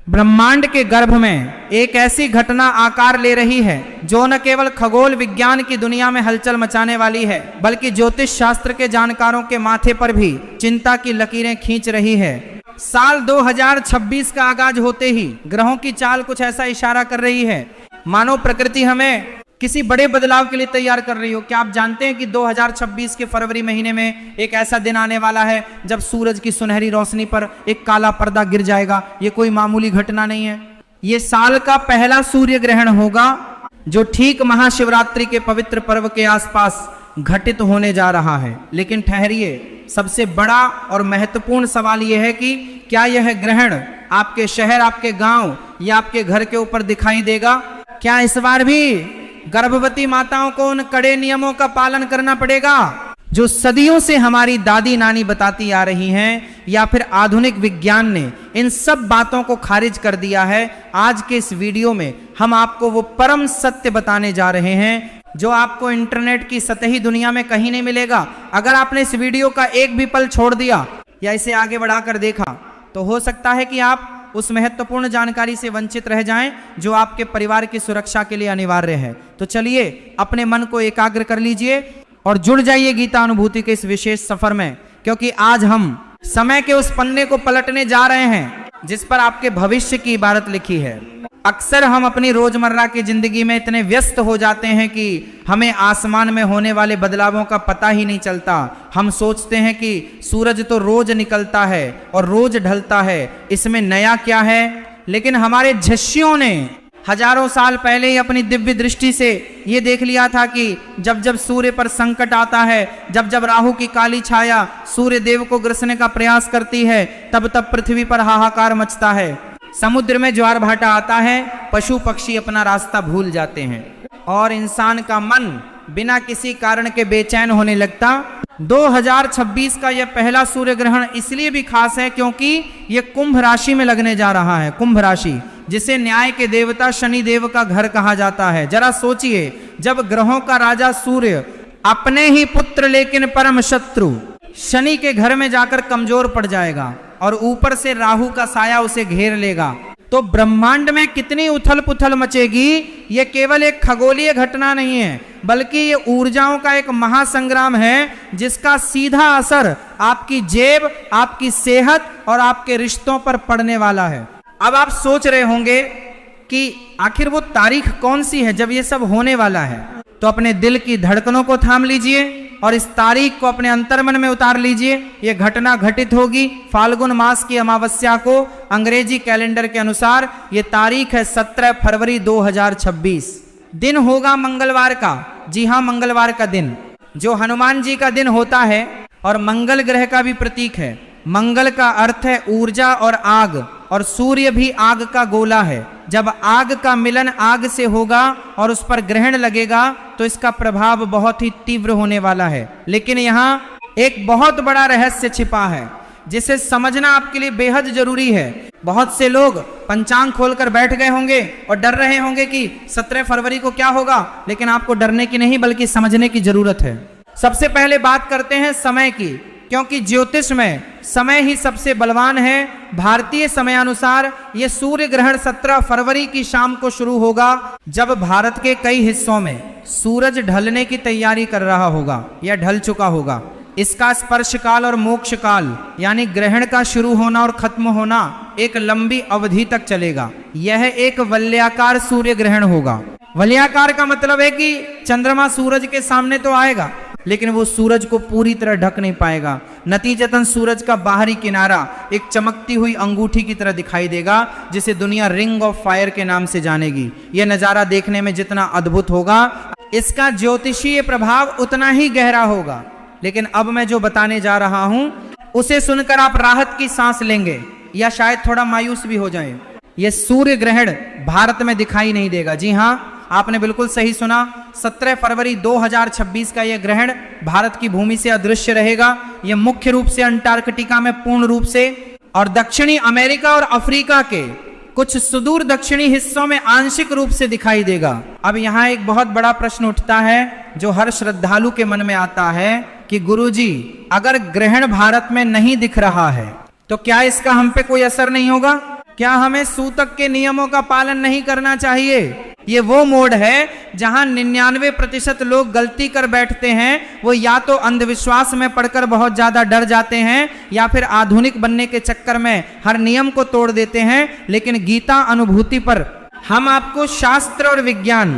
ब्रह्मांड के गर्भ में एक ऐसी घटना आकार ले रही है जो न केवल खगोल विज्ञान की दुनिया में हलचल मचाने वाली है, बल्कि ज्योतिष शास्त्र के जानकारों के माथे पर भी चिंता की लकीरें खींच रही है। साल 2026 का आगाज होते ही ग्रहों की चाल कुछ ऐसा इशारा कर रही है मानो प्रकृति हमें किसी बड़े बदलाव के लिए तैयार कर रही हो। क्या आप जानते हैं कि 2026 के फरवरी महीने में एक ऐसा दिन आने वाला है जब सूरज की सुनहरी रोशनी पर एक काला पर्दा गिर जाएगा। ये कोई मामूली घटना नहीं है, ये साल का पहला सूर्य ग्रहण होगा जो ठीक महाशिवरात्रि के पवित्र पर्व के आसपास घटित होने जा रहा है। लेकिन ठहरिए, सबसे बड़ा और महत्वपूर्ण सवाल यह है कि क्या यह ग्रहण आपके शहर, आपके गांव या आपके घर के ऊपर दिखाई देगा? क्या इस बार भी गर्भवती माताओं को उन कड़े नियमों का पालन करना पड़ेगा जो सदियों से हमारी दादी नानी बताती आ रही हैं, या फिर आधुनिक विज्ञान ने इन सब बातों को खारिज कर दिया है? आज के इस वीडियो में हम आपको वो परम सत्य बताने जा रहे हैं जो आपको इंटरनेट की सतही दुनिया में कहीं नहीं मिलेगा। अगर आपने इस वीडियो का एक भी पल छोड़ दिया या इसे आगे बढ़ाकर देखा तो हो सकता है कि आप उस महत्वपूर्ण जानकारी से वंचित रह जाएं जो आपके परिवार की सुरक्षा के लिए अनिवार्य है। तो चलिए अपने मन को एकाग्र कर लीजिए और जुड़ जाइए गीता अनुभूति के इस विशेष सफर में, क्योंकि आज हम समय के उस पन्ने को पलटने जा रहे हैं जिस पर आपके भविष्य की इबारत लिखी है। अक्सर हम अपनी रोजमर्रा की जिंदगी में इतने व्यस्त हो जाते हैं कि हमें आसमान में होने वाले बदलावों का पता ही नहीं चलता। हम सोचते हैं कि सूरज तो रोज निकलता है और रोज ढलता है, इसमें नया क्या है? लेकिन हमारे झष्यों ने हजारों साल पहले ही अपनी दिव्य दृष्टि से ये देख लिया था कि जब जब सूर्य पर संकट आता है, जब जब राहु की काली छाया सूर्य देव को ग्रसने का प्रयास करती है, तब तब पृथ्वी पर हाहाकार मचता है। समुद्र में ज्वार भाटा आता है, पशु पक्षी अपना रास्ता भूल जाते हैं और इंसान का मन बिना किसी कारण के बेचैन होने लगता। 2026 का यह पहला सूर्य ग्रहण इसलिए भी खास है क्योंकि यह कुंभ राशि में लगने जा रहा है। कुंभ राशि, जिसे न्याय के देवता शनि देव का घर कहा जाता है। जरा सोचिए, जब ग्रहों का राजा सूर्य अपने ही पुत्र लेकिन परम शत्रु शनि के घर में जाकर कमजोर पड़ जाएगा और ऊपर से राहु का साया उसे घेर लेगा, तो ब्रह्मांड में कितनी उथल पुथल मचेगी। यह केवल एक खगोलीय घटना नहीं है, बल्कि ये ऊर्जाओं का एक महासंग्राम है जिसका सीधा असर आपकी जेब, आपकी सेहत और आपके रिश्तों पर पड़ने वाला है। अब आप सोच रहे होंगे कि आखिर वो तारीख कौन सी है जब ये सब होने वाला है, तो अपने दिल की धड़कनों को थाम लीजिए और इस तारीख को अपने अंतर्मन में उतार लीजिए। ये घटना घटित होगी फाल्गुन मास की अमावस्या को। अंग्रेजी कैलेंडर के अनुसार ये तारीख है 17 फरवरी 2026। दिन होगा मंगलवार का। जी हाँ, मंगलवार का दिन, जो हनुमान जी का दिन होता है और मंगल ग्रह का भी प्रतीक है। मंगल का अर्थ है ऊर्जा और आग, और सूर्य भी आग का गोला है। जब आग का मिलन आग से होगा और उस पर ग्रहण लगेगा तो इसका प्रभाव बहुत ही तीव्र होने वाला है। लेकिन यहाँ एक बहुत बड़ा रहस्य छिपा है जिसे समझना आपके लिए बेहद जरूरी है। बहुत से लोग पंचांग खोलकर बैठ गए होंगे और डर रहे होंगे कि 17 फरवरी को क्या होगा, लेकिन आपको डरने की नहीं बल्कि समझने की जरूरत है। सबसे पहले बात करते हैं समय की, क्योंकि ज्योतिष में समय ही सबसे बलवान है। भारतीय समयानुसार यह सूर्य ग्रहण 17 फरवरी की शाम को शुरू होगा, जब भारत के कई हिस्सों में सूरज ढलने की तैयारी कर रहा होगा या ढल चुका होगा। इसका स्पर्श काल और मोक्ष काल, यानी ग्रहण का शुरू होना और खत्म होना, एक लंबी अवधि तक चलेगा। यह एक वलयाकार सूर्य ग्रहण होगा। वलयाकार का मतलब है कि चंद्रमा सूरज के सामने तो आएगा, लेकिन वो सूरज को पूरी तरह ढक नहीं पाएगा। नतीजतन सूरज का बाहरी किनारा एक चमकती हुई अंगूठी की तरह दिखाई देगा, जिसे दुनिया रिंग ऑफ फायर के नाम से जानेगी। यह नज़ारा देखने में जितना अद्भुत होगा, इसका ज्योतिषीय प्रभाव उतना ही गहरा होगा। लेकिन अब मैं जो बताने जा रहा हूं उसे सुनकर आप राहत की सांस लेंगे या शायद थोड़ा मायूस भी हो जाएं। यह सूर्य ग्रहण भारत में दिखाई नहीं देगा। जी हाँ, आपने बिल्कुल सही सुना। 17 फरवरी 2026 का यह ग्रहण भारत की भूमि से अदृश्य रहेगा। यह मुख्य रूप से अंटार्कटिका में पूर्ण रूप से और दक्षिणी अमेरिका और अफ्रीका के कुछ सुदूर दक्षिणी हिस्सों में आंशिक रूप से दिखाई देगा। अब यहाँ एक बहुत बड़ा प्रश्न उठता है जो हर श्रद्धालु के मन में आता है कि गुरुजी, अगर ग्रहण भारत में नहीं दिख रहा है तो क्या इसका हम पे कोई असर नहीं होगा? क्या हमें सूतक के नियमों का पालन नहीं करना चाहिए? ये वो मोड है जहां 99% लोग गलती कर बैठते हैं। वो या तो अंधविश्वास में पड़कर बहुत ज्यादा डर जाते हैं या फिर आधुनिक बनने के चक्कर में हर नियम को तोड़ देते हैं। लेकिन गीता अनुभूति पर हम आपको शास्त्र और विज्ञान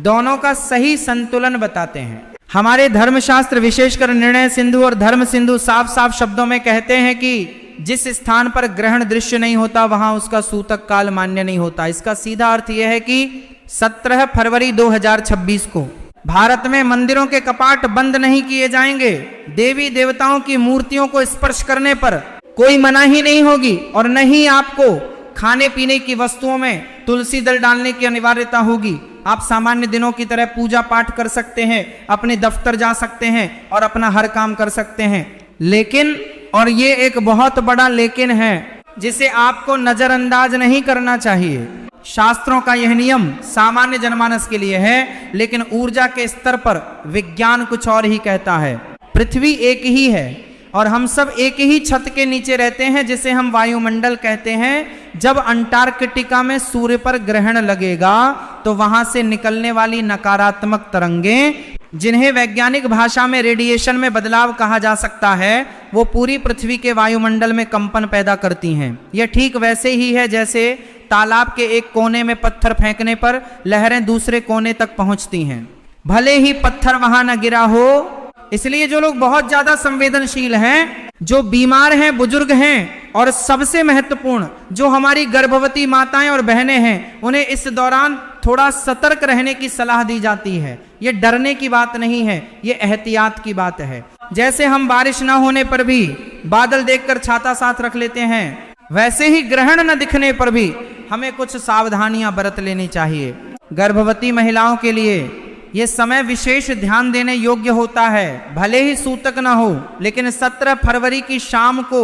दोनों का सही संतुलन बताते हैं। हमारे धर्मशास्त्र विशेषकर निर्णय सिंधु और धर्म सिंधु साफ साफ शब्दों में कहते हैं कि जिस स्थान पर ग्रहण दृश्य नहीं होता वहां उसका सूतक काल मान्य नहीं होता। इसका सीधा अर्थ यह है कि 17 फरवरी 2026 को भारत में मंदिरों के कपाट बंद नहीं किए जाएंगे। देवी देवताओं की मूर्तियों को स्पर्श करने पर कोई मनाही नहीं होगी और न ही आपको खाने पीने की वस्तुओं में तुलसी दल डालने की अनिवार्यता होगी। आप सामान्य दिनों की तरह पूजा पाठ कर सकते हैं, अपने दफ्तर जा सकते हैं और अपना हर काम कर सकते हैं। लेकिन, और ये एक बहुत बड़ा लेकिन है जिसे आपको नजरअंदाज नहीं करना चाहिए। शास्त्रों का यह नियम सामान्य जनमानस के लिए है, लेकिन ऊर्जा के स्तर पर विज्ञान कुछ और ही कहता है। पृथ्वी एक ही है और हम सब एक ही छत के नीचे रहते हैं जिसे हम वायुमंडल कहते हैं। जब अंटार्कटिका में सूर्य पर ग्रहण लगेगा तो वहां से निकलने वाली नकारात्मक तरंगें, जिन्हें वैज्ञानिक भाषा में रेडिएशन में बदलाव कहा जा सकता है, वो पूरी पृथ्वी के वायुमंडल में कंपन पैदा करती हैं। यह ठीक वैसे ही है जैसे तालाब के एक कोने में पत्थर फेंकने पर लहरें दूसरे कोने तक पहुंचती हैं, भले ही पत्थर वहां न गिरा हो। इसलिए जो लोग बहुत ज्यादा संवेदनशील हैं, जो बीमार हैं, बुजुर्ग हैं और सबसे महत्वपूर्ण जो हमारी गर्भवती माताएं और बहनें हैं, उन्हें इस दौरान थोड़ा सतर्क रहने की सलाह दी जाती है। ये डरने की बात नहीं है, ये एहतियात की बात है। जैसे हम बारिश ना होने पर भी बादल देखकर छाता साथ रख लेते हैं, वैसे ही ग्रहण न दिखने पर भी हमें कुछ सावधानियां बरत लेनी चाहिए। गर्भवती महिलाओं के लिए यह समय विशेष ध्यान देने योग्य होता है। भले ही सूतक न हो, लेकिन 17 फरवरी की शाम को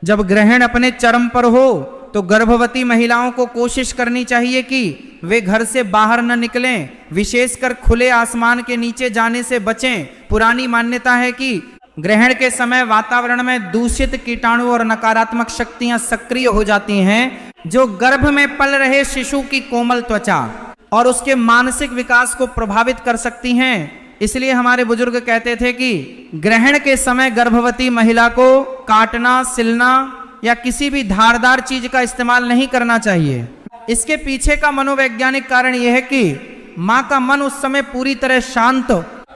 जब ग्रहण अपने चरम पर हो तो गर्भवती महिलाओं को कोशिश करनी चाहिए कि वे घर से बाहर न निकलें, विशेषकर खुले आसमान के नीचे जाने से बचें। पुरानी मान्यता है कि ग्रहण के समय वातावरण में दूषित कीटाणु और नकारात्मक शक्तियां सक्रिय हो जाती हैं, जो गर्भ में पल रहे शिशु की कोमल त्वचा और उसके मानसिक विकास को प्रभावित कर सकती हैं। इसलिए हमारे बुजुर्ग कहते थे कि ग्रहण के समय गर्भवती महिला को काटना, सिलना या किसी भी धारदार चीज का इस्तेमाल नहीं करना चाहिए। इसके पीछे का मनोवैज्ञानिक कारण यह है कि माँ का मन उस समय पूरी तरह शांत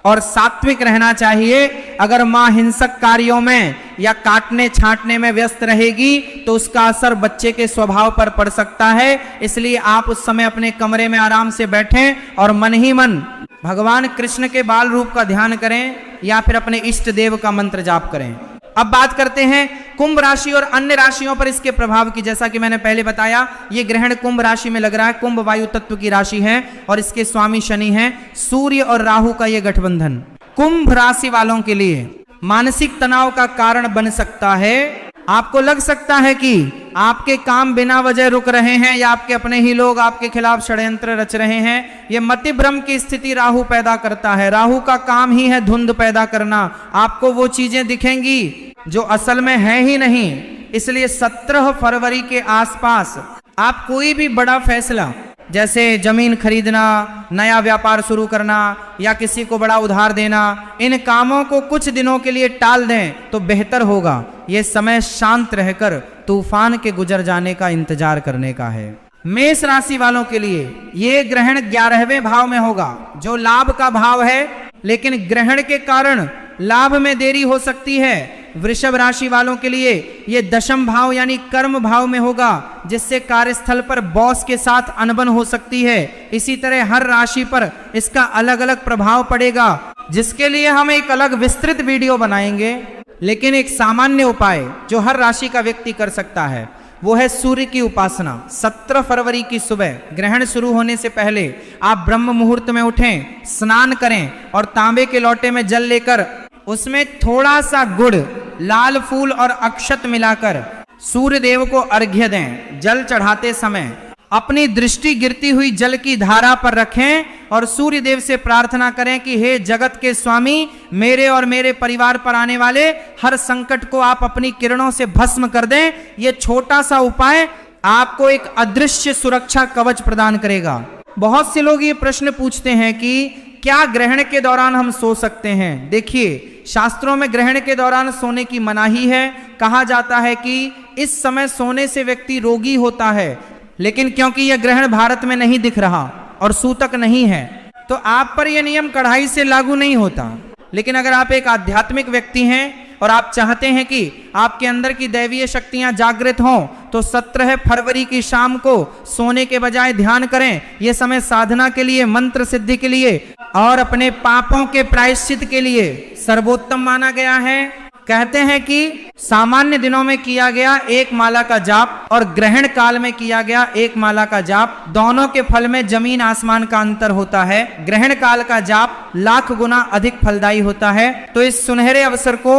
और सात्विक रहना चाहिए। अगर माँ हिंसक कार्यों में या काटने छांटने में व्यस्त रहेगी तो उसका असर बच्चे के स्वभाव पर पड़ सकता है। इसलिए आप उस समय अपने कमरे में आराम से बैठें और मन ही मन भगवान कृष्ण के बाल रूप का ध्यान करें या फिर अपने इष्ट देव का मंत्र जाप करें। अब बात करते हैं कुंभ राशि और अन्य राशियों पर इसके प्रभाव की। जैसा कि मैंने पहले बताया, ये ग्रहण कुंभ राशि में लग रहा है। कुंभ वायु तत्व की राशि है और इसके स्वामी शनि हैं। सूर्य और राहु का ये गठबंधन कुंभ राशि वालों के लिए मानसिक तनाव का कारण बन सकता है। आपको लग सकता है कि आपके काम बिना वजह रुक रहे हैं या आपके अपने ही लोग आपके खिलाफ षड्यंत्र रच रहे हैं। यह मतिभ्रम की स्थिति राहु पैदा करता है। राहु का काम ही है धुंध पैदा करना। आपको वो चीजें दिखेंगी जो असल में है ही नहीं। इसलिए 17 फरवरी के आसपास आप कोई भी बड़ा फैसला, जैसे जमीन खरीदना, नया व्यापार शुरू करना या किसी को बड़ा उधार देना, इन कामों को कुछ दिनों के लिए टाल दें तो बेहतर होगा। ये समय शांत रहकर तूफान के गुजर जाने का इंतजार करने का है। मेष राशि वालों के लिए ये ग्रहण 11वें भाव में होगा, जो लाभ का भाव है, लेकिन ग्रहण के कारण लाभ में देरी हो सकती है। वृषभ राशि वालों के लिए ये 10म भाव यानी कर्म भाव में होगा, जिससे कार्यस्थल पर बॉस के साथ अनबन हो सकती है। इसी तरह हर राशि पर इसका अलग अलग प्रभाव पड़ेगा, जिसके लिए हम एक अलग विस्तृत वीडियो बनाएंगे। लेकिन एक सामान्य उपाय जो हर राशि का व्यक्ति कर सकता है वो है सूर्य की उपासना। 17 फरवरी की सुबह ग्रहण शुरू होने से पहले आप ब्रह्म मुहूर्त में उठें, स्नान करें और तांबे के लोटे में जल लेकर उसमें थोड़ा सा गुड़, लाल फूल और अक्षत मिलाकर सूर्य देव को अर्घ्य दें। जल चढ़ाते समय अपनी दृष्टि गिरती हुई जल की धारा पर रखें और सूर्य देव से प्रार्थना करें कि हे जगत के स्वामी, मेरे और मेरे परिवार पर आने वाले हर संकट को आप अपनी किरणों से भस्म कर दें। ये छोटा सा उपाय आपको एक अदृश्य सुरक्षा कवच प्रदान करेगा। बहुत से लोग ये प्रश्न पूछते हैं कि क्या ग्रहण के दौरान हम सो सकते हैं? देखिए, शास्त्रों में ग्रहण के दौरान सोने की मनाही है। कहा जाता है कि इस समय सोने से व्यक्ति रोगी होता है, लेकिन क्योंकि यह ग्रहण भारत में नहीं दिख रहा और सूतक नहीं है, तो आप पर यह नियम कड़ाई से लागू नहीं होता। लेकिन अगर आप एक आध्यात्मिक व्यक्ति हैं और आप चाहते हैं कि आपके अंदर की दैवीय शक्तियां जागृत हों, तो 17 फरवरी की शाम को सोने के बजाय ध्यान करें। यह समय साधना के लिए, मंत्र सिद्धि के लिए और अपने पापों के प्रायश्चित के लिए सर्वोत्तम माना गया है। कहते हैं कि सामान्य दिनों में किया गया 1 माला का जाप और ग्रहण काल में किया गया 1 माला का जाप, दोनों के फल में जमीन आसमान का अंतर होता है। ग्रहण काल का जाप लाख गुना अधिक फलदायी होता है। तो इस सुनहरे अवसर को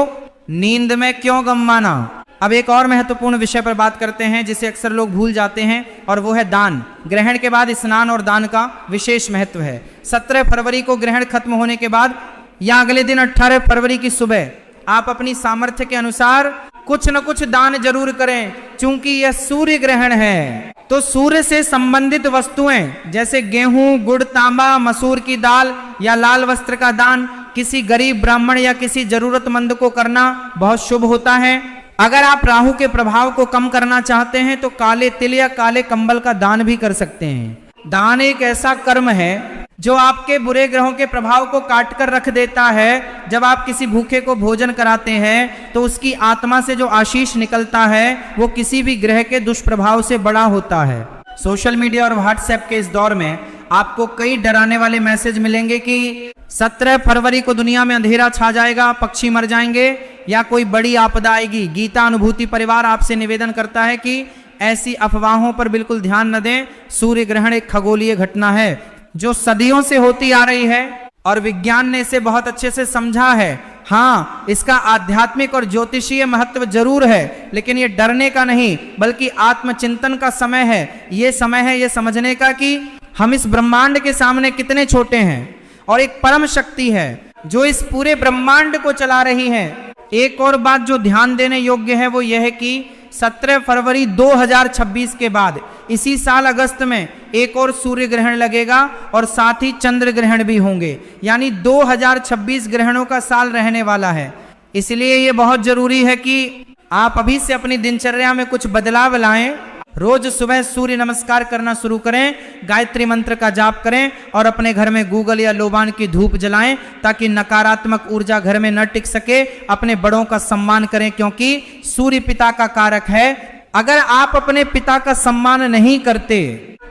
नींद में क्यों गंवाना। अब एक और महत्वपूर्ण विषय पर बात करते हैं जिसे अक्सर लोग भूल जाते हैं, और वो है दान। ग्रहण के बाद स्नान और दान का विशेष महत्व है। 17 फरवरी को ग्रहण खत्म होने के बाद या अगले दिन 18 फरवरी की सुबह आप अपनी सामर्थ्य के अनुसार कुछ न कुछ दान जरूर करें। चूंकि यह सूर्य ग्रहण है, तो सूर्य से संबंधित वस्तुएं जैसे गेहूं, गुड़, तांबा, मसूर की दाल या लाल वस्त्र का दान किसी गरीब ब्राह्मण या किसी जरूरतमंद को करना बहुत शुभ होता है। अगर आप राहु के प्रभाव को कम करना चाहते हैं तो काले तिल या काले कंबल का दान भी कर सकते हैं। दान एक ऐसा कर्म है जो आपके बुरे ग्रहों के प्रभाव को काट कर रख देता है। जब आप किसी भूखे को भोजन कराते हैं तो उसकी आत्मा से जो आशीष निकलता है वो किसी भी ग्रह के दुष्प्रभाव से बड़ा होता है। सोशल मीडिया और व्हाट्सएप के इस दौर में आपको कई डराने वाले मैसेज मिलेंगे कि 17 फरवरी को दुनिया में अंधेरा छा जाएगा, पक्षी मर जाएंगे या कोई बड़ी आपदा आएगी। गीता अनुभूति परिवार आपसे निवेदन करता है कि ऐसी अफवाहों पर बिल्कुल ध्यान न दें। सूर्य ग्रहण एक खगोलीय घटना है जो सदियों से होती आ रही है और विज्ञान ने इसे बहुत अच्छे से समझा है। हाँ, इसका आध्यात्मिक और ज्योतिषीय महत्व जरूर है, लेकिन ये डरने का नहीं बल्कि आत्मचिंतन का समय है। ये समय है ये समझने का कि हम इस ब्रह्मांड के सामने कितने छोटे हैं और एक परम शक्ति है जो इस पूरे ब्रह्मांड को चला रही है। एक और बात जो ध्यान देने योग्य है वो यह है कि 17 फरवरी 2026 के बाद इसी साल अगस्त में एक और सूर्य ग्रहण लगेगा और साथ ही चंद्र ग्रहण भी होंगे, यानी 2026 ग्रहणों का साल रहने वाला है। इसलिए ये बहुत जरूरी है कि आप अभी से अपनी दिनचर्या में कुछ बदलाव लाएं। रोज सुबह सूर्य नमस्कार करना शुरू करें, गायत्री मंत्र का जाप करें और अपने घर में गूगल या लोबान की धूप जलाएं ताकि नकारात्मक ऊर्जा घर में न टिक सके। अपने बड़ों का सम्मान करें क्योंकि सूर्य पिता का कारक है। अगर आप अपने पिता का सम्मान नहीं करते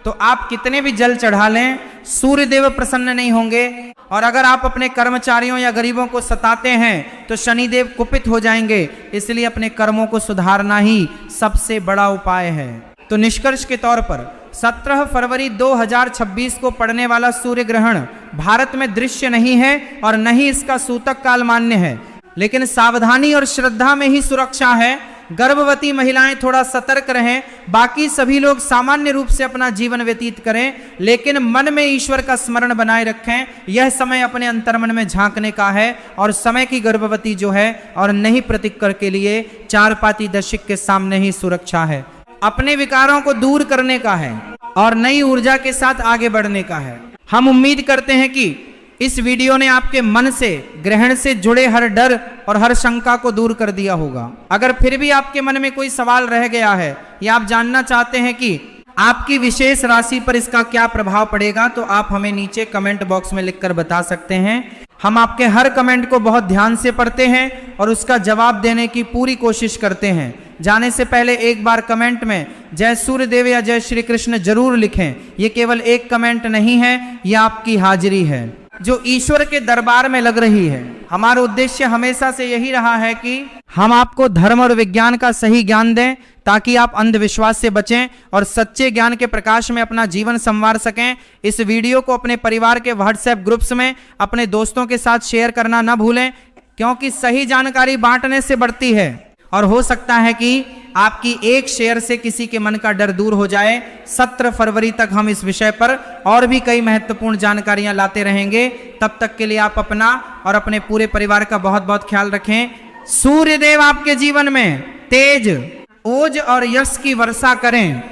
तो आप कितने भी जल चढ़ा लें, सूर्य देव प्रसन्न नहीं होंगे। और अगर आप अपने कर्मचारियों या गरीबों को सताते हैं तो शनिदेव कुपित हो जाएंगे। इसलिए अपने कर्मों को सुधारना ही सबसे बड़ा उपाय है। तो निष्कर्ष के तौर पर 17 फरवरी 2026 को पड़ने वाला सूर्य ग्रहण भारत में दृश्य नहीं है और न ही इसका सूतक काल मान्य है, लेकिन सावधानी और श्रद्धा में ही सुरक्षा है। गर्भवती महिलाएं थोड़ा सतर्क रहें, बाकी सभी लोग सामान्य रूप से अपना जीवन व्यतीत करें, लेकिन मन में ईश्वर का स्मरण बनाए रखें। यह समय अपने अंतर्मन में झांकने का है और समय की गर्भवती जो है और नहीं प्रतिकर के लिए चारपाती दशिक के सामने ही सुरक्षा है। अपने विकारों को दूर करने का है और नई ऊर्जा के साथ आगे बढ़ने का है। हम उम्मीद करते हैं कि इस वीडियो ने आपके मन से ग्रहण से जुड़े हर डर और हर शंका को दूर कर दिया होगा। अगर फिर भी आपके मन में कोई सवाल रह गया है या आप जानना चाहते हैं कि आपकी विशेष राशि पर इसका क्या प्रभाव पड़ेगा, तो आप हमें नीचे कमेंट बॉक्स में लिखकर बता सकते हैं। हम आपके हर कमेंट को बहुत ध्यान से पढ़ते हैं और उसका जवाब देने की पूरी कोशिश करते हैं। जाने से पहले एक बार कमेंट में जय सूर्यदेव या जय श्री कृष्ण जरूर लिखें। ये केवल एक कमेंट नहीं है, यह आपकी हाजिरी है जो ईश्वर के दरबार में लग रही है। हमारा उद्देश्य हमेशा से यही रहा है कि हम आपको धर्म और विज्ञान का सही ज्ञान दें ताकि आप अंधविश्वास से बचें और सच्चे ज्ञान के प्रकाश में अपना जीवन संवार सकें। इस वीडियो को अपने परिवार के व्हाट्सएप ग्रुप्स में अपने दोस्तों के साथ शेयर करना न भूलें, क्योंकि सही जानकारी बांटने से बढ़ती है और हो सकता है कि आपकी एक शेयर से किसी के मन का डर दूर हो जाए। 17 फरवरी तक हम इस विषय पर और भी कई महत्वपूर्ण जानकारियां लाते रहेंगे। तब तक के लिए आप अपना और अपने पूरे परिवार का बहुत बहुत ख्याल रखें। सूर्यदेव आपके जीवन में तेज, ओज और यश की वर्षा करें।